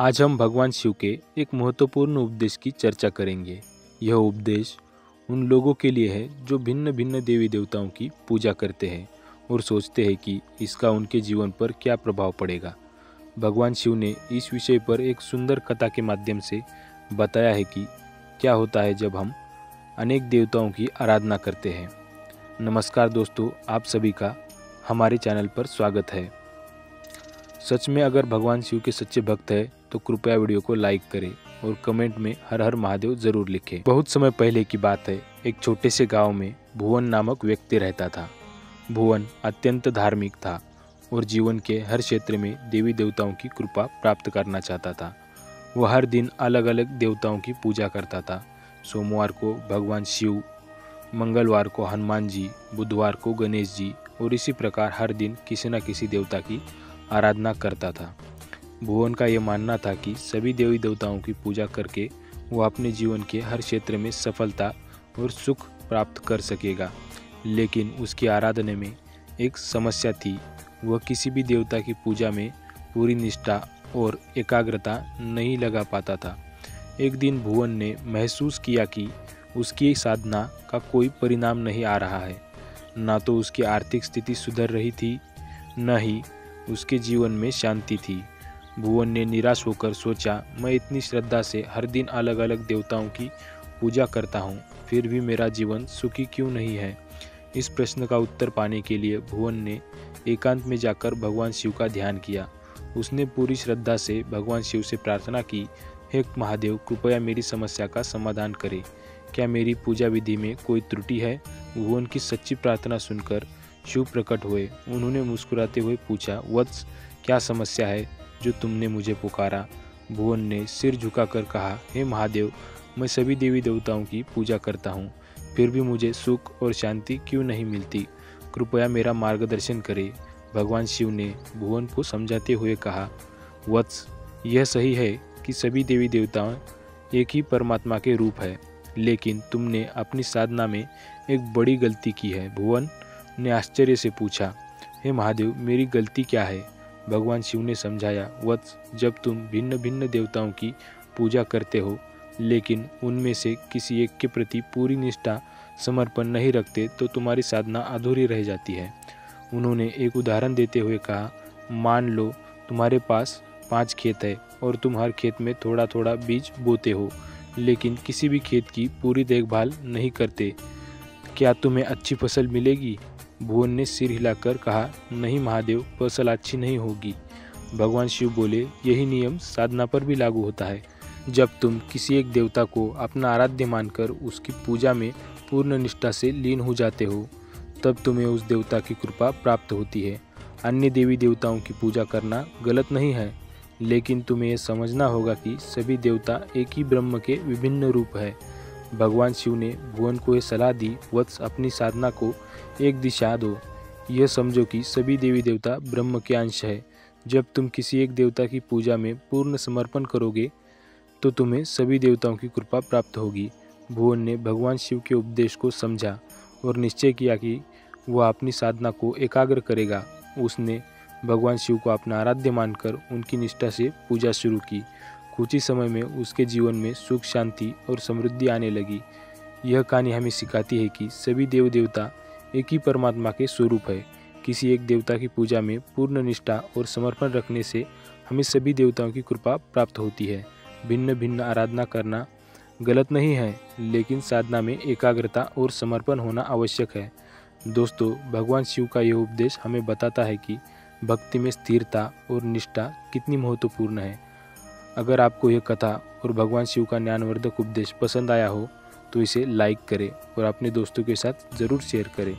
आज हम भगवान शिव के एक महत्वपूर्ण उपदेश की चर्चा करेंगे। यह उपदेश उन लोगों के लिए है जो भिन्न भिन्न देवी देवताओं की पूजा करते हैं और सोचते हैं कि इसका उनके जीवन पर क्या प्रभाव पड़ेगा। भगवान शिव ने इस विषय पर एक सुंदर कथा के माध्यम से बताया है कि क्या होता है जब हम अनेक देवताओं की आराधना करते हैं। नमस्कार दोस्तों, आप सभी का हमारे चैनल पर स्वागत है। सच में अगर भगवान शिव के सच्चे भक्त हैं तो कृपया वीडियो को लाइक करें और कमेंट में हर हर महादेव जरूर लिखें। बहुत समय पहले की बात है, एक छोटे से गांव में भुवन नामक व्यक्ति रहता था। भुवन अत्यंत धार्मिक था और जीवन के हर क्षेत्र में देवी देवताओं की कृपा प्राप्त करना चाहता था। वह हर दिन अलग अलग देवताओं की पूजा करता था। सोमवार को भगवान शिव, मंगलवार को हनुमान जी, बुधवार को गणेश जी और इसी प्रकार हर दिन किसी न किसी देवता की आराधना करता था। भुवन का यह मानना था कि सभी देवी देवताओं की पूजा करके वह अपने जीवन के हर क्षेत्र में सफलता और सुख प्राप्त कर सकेगा। लेकिन उसकी आराधना में एक समस्या थी। वह किसी भी देवता की पूजा में पूरी निष्ठा और एकाग्रता नहीं लगा पाता था। एक दिन भुवन ने महसूस किया कि उसकी साधना का कोई परिणाम नहीं आ रहा है। ना तो उसकी आर्थिक स्थिति सुधर रही थी, न ही उसके जीवन में शांति थी। भुवन ने निराश होकर सोचा, मैं इतनी श्रद्धा से हर दिन अलग अलग देवताओं की पूजा करता हूँ, फिर भी मेरा जीवन सुखी क्यों नहीं है। इस प्रश्न का उत्तर पाने के लिए भुवन ने एकांत में जाकर भगवान शिव का ध्यान किया। उसने पूरी श्रद्धा से भगवान शिव से प्रार्थना की, हे महादेव, कृपया मेरी समस्या का समाधान करें। क्या मेरी पूजा विधि में कोई त्रुटि है? भुवन की सच्ची प्रार्थना सुनकर शिव प्रकट हुए। उन्होंने मुस्कुराते हुए पूछा, वत्स, क्या समस्या है जो तुमने मुझे पुकारा? भुवन ने सिर झुकाकर कहा, हे महादेव, मैं सभी देवी देवताओं की पूजा करता हूँ, फिर भी मुझे सुख और शांति क्यों नहीं मिलती? कृपया मेरा मार्गदर्शन करें। भगवान शिव ने भुवन को समझाते हुए कहा, वत्स, यह सही है कि सभी देवी देवताओं एक ही परमात्मा के रूप है, लेकिन तुमने अपनी साधना में एक बड़ी गलती की है। भुवन ने आश्चर्य से पूछा, हे महादेव, मेरी गलती क्या है? भगवान शिव ने समझाया, वत्स, जब तुम भिन्न भिन्न देवताओं की पूजा करते हो लेकिन उनमें से किसी एक के प्रति पूरी निष्ठा समर्पण नहीं रखते तो तुम्हारी साधना अधूरी रह जाती है। उन्होंने एक उदाहरण देते हुए कहा, मान लो तुम्हारे पास 5 खेत है और तुम हर खेत में थोड़ा थोड़ा बीज बोते हो, लेकिन किसी भी खेत की पूरी देखभाल नहीं करते, क्या तुम्हें अच्छी फसल मिलेगी? भुवन ने सिर हिलाकर कहा, नहीं महादेव, फसल अच्छी नहीं होगी। भगवान शिव बोले, यही नियम साधना पर भी लागू होता है। जब तुम किसी एक देवता को अपना आराध्य मानकर उसकी पूजा में पूर्ण निष्ठा से लीन हो जाते हो, तब तुम्हें उस देवता की कृपा प्राप्त होती है। अन्य देवी देवताओं की पूजा करना गलत नहीं है, लेकिन तुम्हें यह समझना होगा कि सभी देवता एक ही ब्रह्म के विभिन्न रूप है। भगवान शिव ने भुवन को यह सलाह दी, वत्स, अपनी साधना को एक दिशा दो। यह समझो कि सभी देवी देवता ब्रह्म के अंश है। जब तुम किसी एक देवता की पूजा में पूर्ण समर्पण करोगे तो तुम्हें सभी देवताओं की कृपा प्राप्त होगी। भुवन ने भगवान शिव के उपदेश को समझा और निश्चय किया कि वह अपनी साधना को एकाग्र करेगा। उसने भगवान शिव को अपना आराध्य मानकर उनकी निष्ठा से पूजा शुरू की। कुछ ही समय में उसके जीवन में सुख, शांति और समृद्धि आने लगी। यह कहानी हमें सिखाती है कि सभी देव देवता एक ही परमात्मा के स्वरूप है। किसी एक देवता की पूजा में पूर्ण निष्ठा और समर्पण रखने से हमें सभी देवताओं की कृपा प्राप्त होती है। भिन्न भिन्न आराधना करना गलत नहीं है, लेकिन साधना में एकाग्रता और समर्पण होना आवश्यक है। दोस्तों, भगवान शिव का यह उपदेश हमें बताता है कि भक्ति में स्थिरता और निष्ठा कितनी महत्वपूर्ण है। अगर आपको यह कथा और भगवान शिव का ज्ञानवर्धक उपदेश पसंद आया हो तो इसे लाइक करें और अपने दोस्तों के साथ ज़रूर शेयर करें।